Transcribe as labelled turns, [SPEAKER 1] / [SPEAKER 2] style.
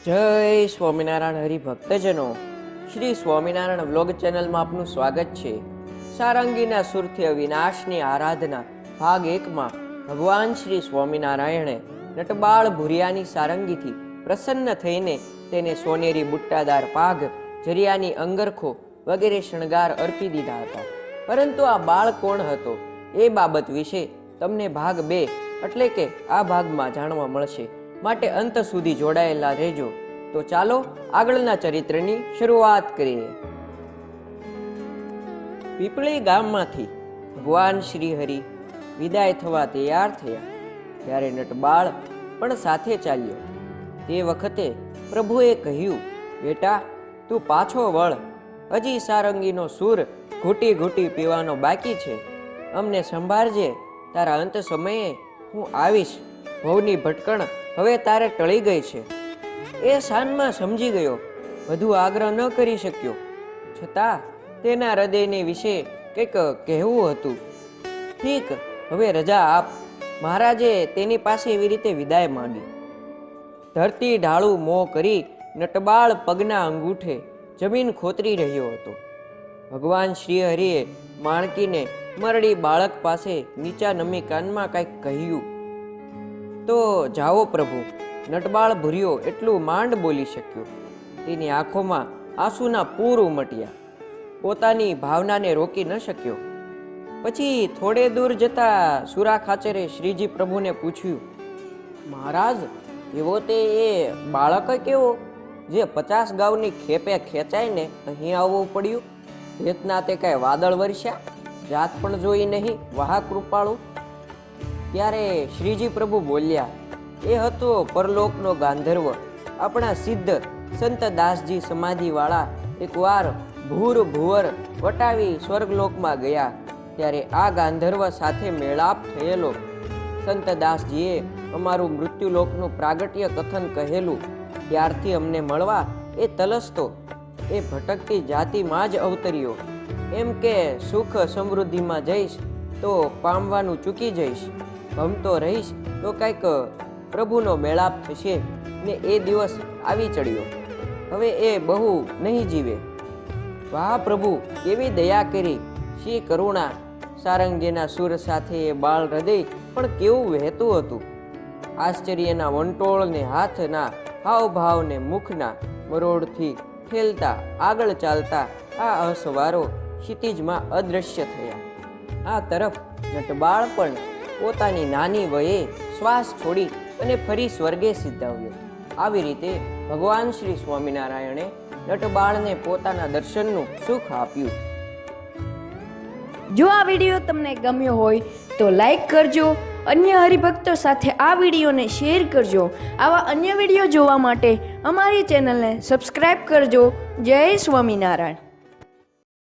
[SPEAKER 1] જય સ્વામિનારાયણ હરિભક્તજનો, શ્રી સ્વામિનારાયણ વ્લોગ ચેનલમાં આપનું સ્વાગત છે. સારંગીના સુરથી અવિનાશની આરાધના ભાગ 1માં ભગવાન શ્રી સ્વામિનારાયણે નટબાળ ભુરિયાની સારંગીથી પ્રસન્ન થઈને તેને સોનેરી બુટ્ટાદાર પાઘ, જરિયાની અંગરખો વગેરે શણગાર અર્પી દીધા હતા. પરંતુ આ બાળ કોણ હતો એ બાબત વિશે તમને ભાગ 2 એટલે કે આ ભાગમાં જાણવા મળશે. માટે અંત સુધી જોડાયેલા રહેજો. તો ચાલો આગળના ચરિત્રની શરૂઆત કરીએ. પીપળી ગામમાંથી ભગવાન શ્રી હરિ વિદાય થવા તૈયાર થયા ત્યારે નટબાળ પણ સાથે ચાલ્યો. તે વખતે પ્રભુએ કહ્યું, બેટા, તું પાછો વળ. હજી સારંગીનો સૂર ઘૂંટી ઘૂંટી પીવાનો બાકી છે. અમને સંભાળજે. તારા અંત સમયે હું આવીશ. ભવની ભટકણ હવે તારે ટળી ગઈ છે. એ શાનમાં સમજી ગયો, વધુ આગ્રહ ન કરી શક્યો. છતાં તેના હૃદયને વિશે કંઈક કહેવું હતું. ઠીક, હવે રજા આપ. મહારાજે તેની પાસે એવી રીતે વિદાય માંગી. ધરતી ઢાળું મોં કરી નટબાળ પગના અંગૂઠે જમીન ખોતરી રહ્યો હતો. ભગવાન શ્રી હરિએ માણકીને મરડી બાળક પાસે નીચા નમી કાનમાં કંઈક કહ્યું. તો જાઓ પ્રભુ. નટબાળ ભૂર્યો એટલું માંડ બોલી શક્યો. તેની આંખોમાં આંસુના પૂર ઉમટ્યા. પોતાની ભાવનાને રોકી ન શક્યો. પછી થોડે દૂર જતા સુરા ખાચરે શ્રીજી પ્રભુને પૂછ્યું, મહારાજ, એવો તે એ બાળક કેવો જે 50 ગાઉની ખેપે ખેંચાઈને અહીં આવવું પડ્યું? રેતના તે કાંઈ વાદળ વરસ્યા? જાત પણ જોઈ નહીં, વાહ કૃપાળુ. ત્યારે શ્રીજી પ્રભુ બોલ્યા, એ હતો પરલોકનો ગાંધર્વ, આપણા સિદ્ધ સંત દાસજી સમાધિવાળા. એકવાર ભૂર ભુવર વટાવી સ્વર્ગલોકમાં ગયા ત્યારે આ ગાંધર્વ સાથે મેળાપ થયેલો. સંત દાસજીએ અમારું મૃત્યુલોકનું પ્રાગટ્ય કથન કહેલું. ત્યારથી અમને મળવા એ તલસતો. એ ભટકતી જાતિમાં જ અવતર્યો. એમ કે સુખ સમૃદ્ધિમાં જઈશ તો પામવાનું ચૂકી જઈશ, ભમતો રહીશ તો કંઈક પ્રભુનો મેળાપ થશે ને એ દિવસ આવી ચડ્યો. હવે એ બહુ નહીં જીવે. વાહ પ્રભુ, કેવી દયા કરી, શી કરુણા. સારંગીના સુર સાથે એ બાળ હૃદય પણ કેવું વહેતું હતું. આશ્ચર્યના વંટોળ ને હાથના હાવભાવને મુખના મરોડથી ઠેલતા આગળ ચાલતા આ અસવારો ક્ષિતિજમાં અદૃશ્ય થયા. આ તરફ નટબાળ પણ પોતાની નાની વયે શ્વાસ છોડી અને ફરી સ્વર્ગે સિદ્ધાવ્યો. આવી રીતે ભગવાન શ્રી સ્વામિનારાયણે નટબાળને પોતાના દર્શનનું સુખ આપ્યું.
[SPEAKER 2] જો આ વિડીયો તમને ગમ્યો હોય તો લાઈક કરજો. અન્ય હરિભક્તો સાથે આ વિડીયોને શેર કરજો. આવા અન્ય વિડીયો જોવા માટે અમારી ચેનલને સબસ્ક્રાઈબ કરજો. જય સ્વામિનારાયણ.